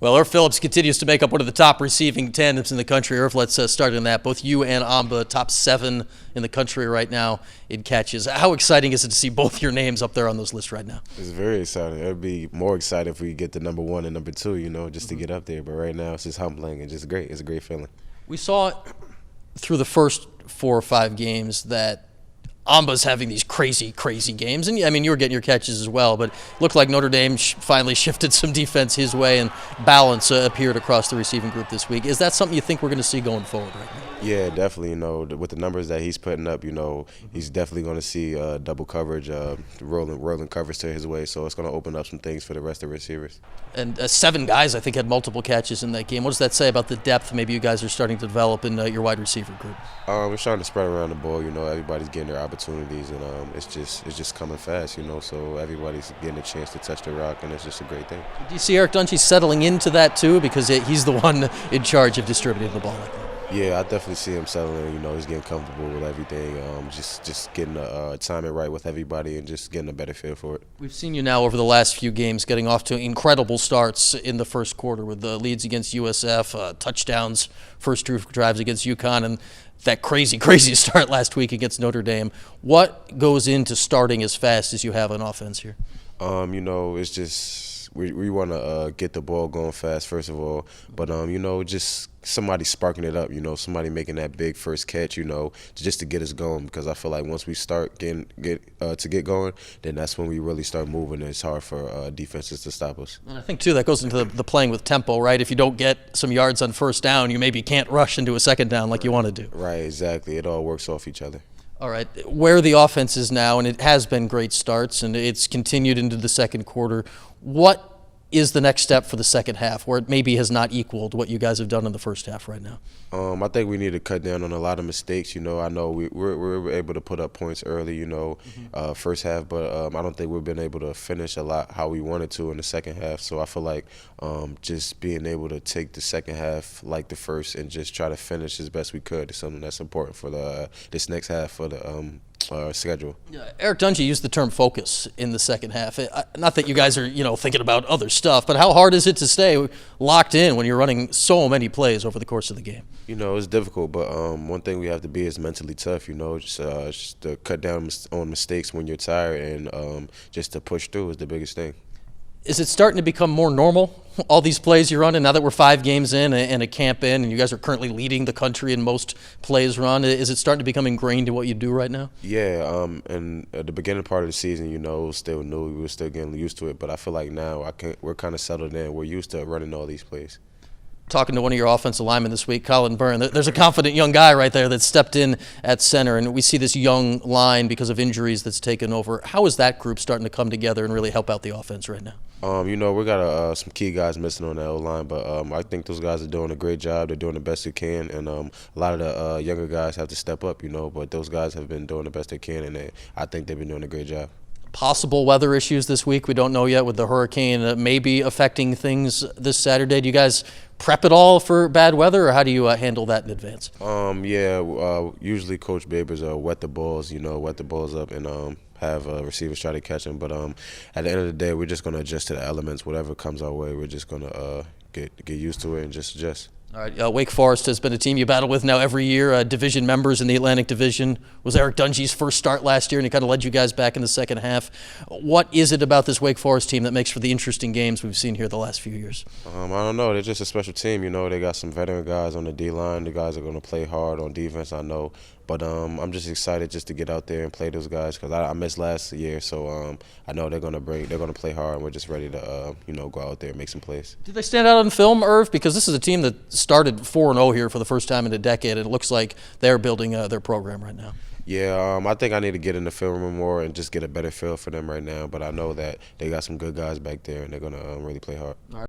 Well, Irv Phillips continues to make up one of the top receiving tandems in the country. Irv, let's start on that. Both you and Amba, top 7 in the country right now in catches. How exciting is it to see both your names up there on those lists right now? It's very exciting. It would be more exciting if we get the #1 and #2, just to get up there. But right now, it's just humbling and just great. It's a great feeling. We saw through the first 4 or 5 games that Amba's having these crazy games. And, I mean, you were getting your catches as well, but it looked like Notre Dame finally shifted some defense his way and balance appeared across the receiving group this week. Is that something you think we're going to see going forward right now? Yeah, definitely. With the numbers that he's putting up, he's definitely going to see double coverage, rolling coverage to his way. So it's going to open up some things for the rest of the receivers. And 7 guys, I think, had multiple catches in that game. What does that say about the depth maybe you guys are starting to develop in your wide receiver group? We're starting to spread around the ball. Everybody's getting their opportunities, and it's just coming fast. So everybody's getting a chance to touch the rock, and it's just a great thing. Do you see Eric Dungy settling into that too, because he's the one in charge of distributing the ball like that? Yeah, I definitely see him settling. He's getting comfortable with everything. Just getting the timing right with everybody and just getting a better feel for it. We've seen you now over the last few games getting off to incredible starts in the first quarter with the leads against USF, touchdowns, first 2 drives against UConn, and that crazy start last week against Notre Dame. What goes into starting as fast as you have on offense here? It's just we want to get the ball going fast, first of all. But, just somebody sparking it up, somebody making that big first catch, just to get us going. Because I feel like once we start get going, then that's when we really start moving. And it's hard for defenses to stop us. And I think, too, that goes into the playing with tempo, right? If you don't get some yards on first down, you maybe can't rush into a second down like you want to do. Right, exactly. It all works off each other. All right, where the offense is now, and it has been great starts, and it's continued into the second quarter, what is the next step for the second half, where it maybe has not equaled what you guys have done in the first half right now? I think we need to cut down on a lot of mistakes. I know we're able to put up points early, first half, but I don't think we've been able to finish a lot how we wanted to in the second half. So I feel like just being able to take the second half like the first and just try to finish as best we could is something that's important for this next half for the schedule. Eric Dungy used the term focus in the second half. Not that you guys are, thinking about other stuff, but how hard is it to stay locked in when you're running so many plays over the course of the game? It's difficult, but one thing we have to be is mentally tough, just to cut down on mistakes when you're tired and just to push through is the biggest thing. Is it starting to become more normal, all these plays you're running, now that we're 5 games in and a camp in, and you guys are currently leading the country in most plays run? Is it starting to become ingrained in what you do right now? Yeah, and at the beginning part of the season, it was still new. We were still getting used to it, but I feel like now we're kind of settled in. We're used to running all these plays. Talking to one of your offensive linemen this week, Colin Byrne, there's a confident young guy right there that stepped in at center, and we see this young line because of injuries that's taken over. How is that group starting to come together and really help out the offense right now? We got some key guys missing on that O-line, but I think those guys are doing a great job. They're doing the best they can, and a lot of the younger guys have to step up, but those guys have been doing the best they can, and I think they've been doing a great job. Possible weather issues this week. We don't know yet with the hurricane maybe affecting things this Saturday. Do you guys prep at all for bad weather, or how do you handle that in advance? Usually Coach Babers wet the balls up and have receivers try to catch them. But at the end of the day, we're just going to adjust to the elements. Whatever comes our way, we're just going to get used to it and just adjust. All right, Wake Forest has been a team you battle with now every year, division members in the Atlantic Division. Was Eric Dungy's first start last year, and he kind of led you guys back in the second half. What is it about this Wake Forest team that makes for the interesting games we've seen here the last few years? I don't know. They're just a special team. They got some veteran guys on the D-line. The guys are going to play hard on defense, I know. But I'm just excited just to get out there and play those guys because I missed last year, so I know they're going to play hard, and we're just ready to go out there and make some plays. Did they stand out on film, Irv? Because this is a team that started 4-0 here for the first time in a decade, and it looks like they're building their program right now. Yeah, I think I need to get in the film room more and just get a better feel for them right now. But I know that they got some good guys back there, and they're going to really play hard. All right.